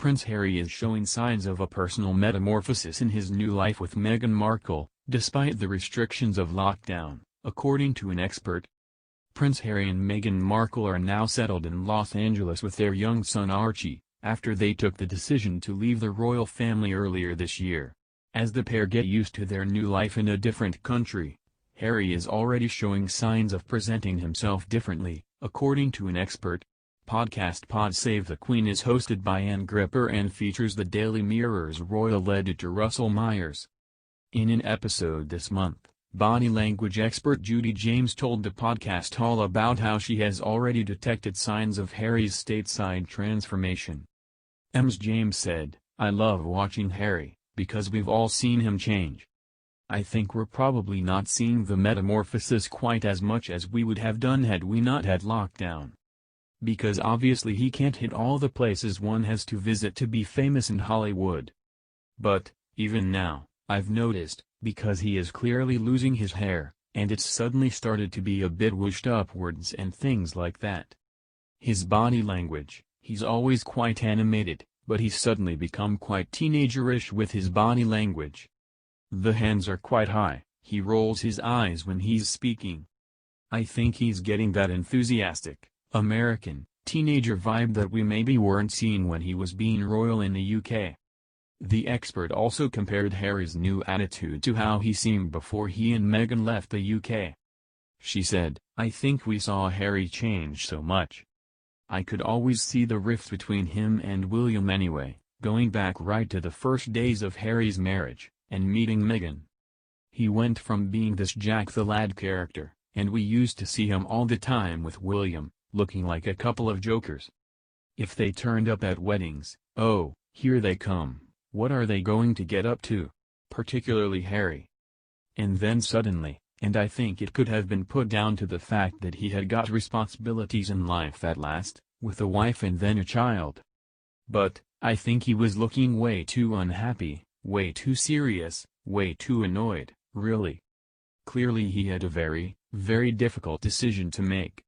Prince Harry is showing signs of a personal metamorphosis in his new life with Meghan Markle, despite the restrictions of lockdown, according to an expert. Prince Harry and Meghan Markle are now settled in Los Angeles with their young son Archie, after they took the decision to leave the royal family earlier this year. As the pair get used to their new life in a different country, Harry is already showing signs of presenting himself differently, according to an expert. Podcast Pod Save the Queen is hosted by Ann Gripper and features the Daily Mirror's royal editor Russell Myers. In an episode this month, body language expert Judy James told the podcast all about how she has already detected signs of Harry's stateside transformation. James said, "I love watching Harry, because we've all seen him change. I think we're probably not seeing the metamorphosis quite as much as we would have done had we not had lockdown. Because obviously he can't hit all the places one has to visit to be famous in Hollywood. But, even now, I've noticed, because he is clearly losing his hair, and it's suddenly started to be a bit whooshed upwards and things like that. His body language, he's always quite animated, but he's suddenly become quite teenagerish with his body language. The hands are quite high, he rolls his eyes when he's speaking. I think he's getting that enthusiastic, American, teenager vibe that we maybe weren't seeing when he was being royal in the UK." The expert also compared Harry's new attitude to how he seemed before he and Meghan left the UK. She said, "I think we saw Harry change so much. I could always see the rift between him and William anyway, going back right to the first days of Harry's marriage, and meeting Meghan. He went from being this Jack the Lad character, and we used to see him all the time with William, looking like a couple of jokers. If they turned up at weddings, oh, here they come, what are they going to get up to? Particularly Harry. And then suddenly, and I think it could have been put down to the fact that he had got responsibilities in life at last, with a wife and then a child. But, I think he was looking way too unhappy, way too serious, way too annoyed, really. Clearly he had a very, very difficult decision to make."